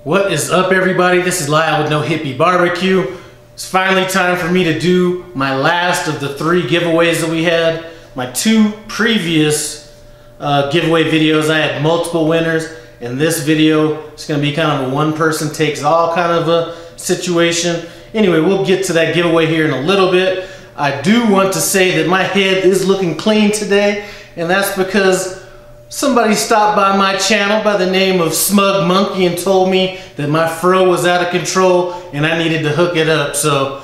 What is up, everybody? This is Lyle with No Hippie BBQ. It's finally time for me to do my last of the 3 giveaways that we had. My 2 previous giveaway videos, I had multiple winners. In this video, it's going to be kind of a one person takes all kind of a situation. Anyway, we'll get to that giveaway here in a little bit. I do want to say that my head is looking clean today, and that's because somebody stopped by my channel by the name of Smug Monkey and told me that my fro was out of control and I needed to hook it up, so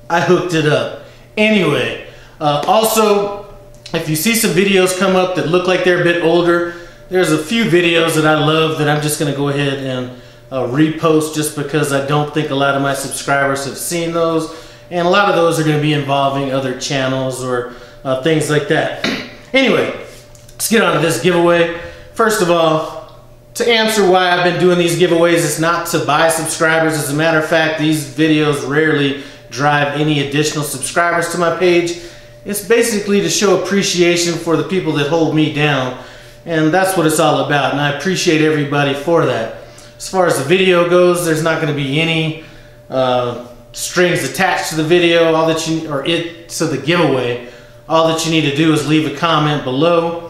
I hooked it up. Anyway, also, if you see some videos come up that look like they're a bit older, there's a few videos that I love that I'm just going to go ahead and repost just because I don't think a lot of my subscribers have seen those, and a lot of those are going to be involving other channels or things like that. Anyway, let's get on to this giveaway. First of all, to answer why I've been doing these giveaways, it's not to buy subscribers. As a matter of fact, these videos rarely drive any additional subscribers to my page. It's basically to show appreciation for the people that hold me down, and that's what it's all about, and I appreciate everybody for that. As far as the video goes, there's not going to be any strings attached to the video. All that you, or it, to the giveaway, all that you need to do is leave a comment below.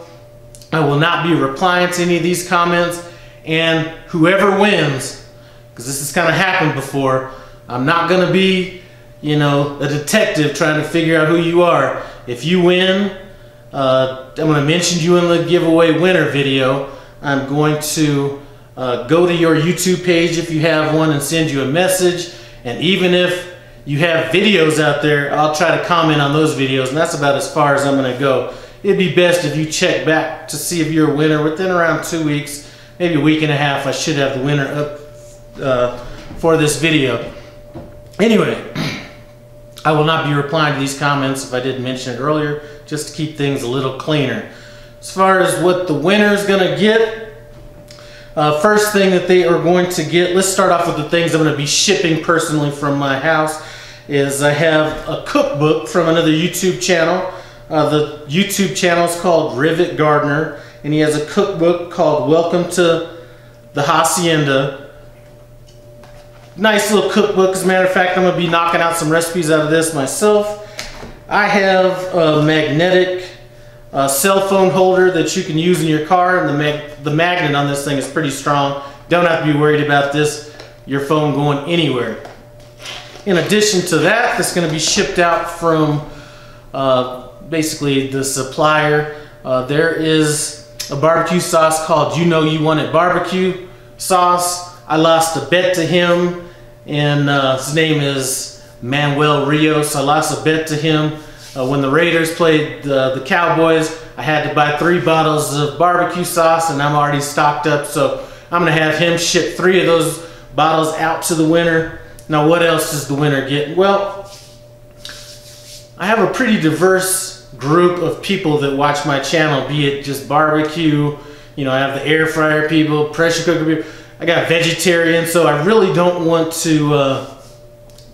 I will not be replying to any of these comments, and whoever wins, because this has kind of happened before, I'm not going to be, you know, a detective trying to figure out who you are. If you win, I'm going to mention you in the giveaway winner video. I'm going to go to your YouTube page if you have one and send you a message, and even if you have videos out there, I'll try to comment on those videos, and that's about as far as I'm going to go. It'd be best if you check back to see if you're a winner within around 2 weeks, maybe a week and a half. I should have the winner up for this video. Anyway, I will not be replying to these comments if I didn't mention it earlier, just to keep things a little cleaner. As far as what the winner is going to get, first thing that they are going to get, let's start off with the things I'm going to be shipping personally from my house, is I have a cookbook from another YouTube channel. The YouTube channel is called Rivet Gardener, and he has a cookbook called Welcome to the Hacienda. Nice little cookbook. As a matter of fact, I'm going to be knocking out some recipes out of this myself. I have a magnetic cell phone holder that you can use in your car, and the magnet on this thing is pretty strong. Don't have to be worried about your phone going anywhere. In addition to that, that's going to be shipped out from basically the supplier. There is a barbecue sauce called You Know You Want It barbecue sauce. I lost a bet to him, and his name is Manuel Rios. I lost a bet to him when the Raiders played the Cowboys. I had to buy 3 bottles of barbecue sauce, and I'm already stocked up, so I'm gonna have him ship 3 of those bottles out to the winner. Now, what else does the winner get? Well, I have a pretty diverse group of people that watch my channel, be it just barbecue, you know, I have the air fryer people, pressure cooker people, I got vegetarians, so I really don't want to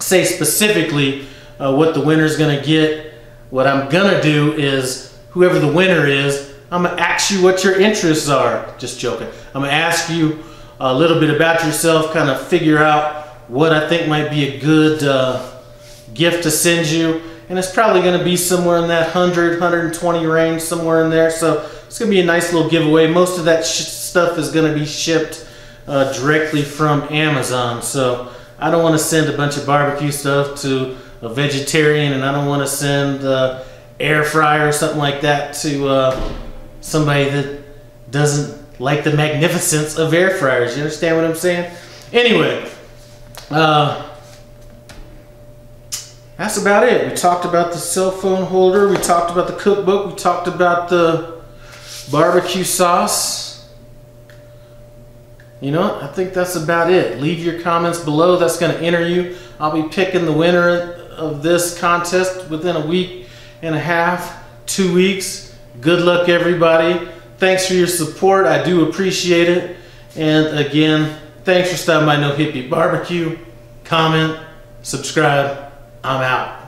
say specifically what the winner's gonna get. What I'm gonna do is, whoever the winner is, I'm gonna ask you what your interests are. Just joking. I'm gonna ask you a little bit about yourself, kind of figure out what I think might be a good gift to send you. And it's probably going to be somewhere in that 100, 120 range, somewhere in there. So it's going to be a nice little giveaway. Most of that stuff is going to be shipped directly from Amazon. So I don't want to send a bunch of barbecue stuff to a vegetarian, and I don't want to send air fryer or something like that to somebody that doesn't like the magnificence of air fryers. You understand what I'm saying? Anyway, that's about it. We talked about the cell phone holder, we talked about the cookbook, we talked about the barbecue sauce. You know, I think that's about it. Leave your comments below. That's going to enter you. I'll be picking the winner of this contest within a week and a half, 2 weeks. Good luck, everybody. Thanks for your support. I do appreciate it. And again, thanks for stopping by No Hippie BBQ. Comment, subscribe. I'm out.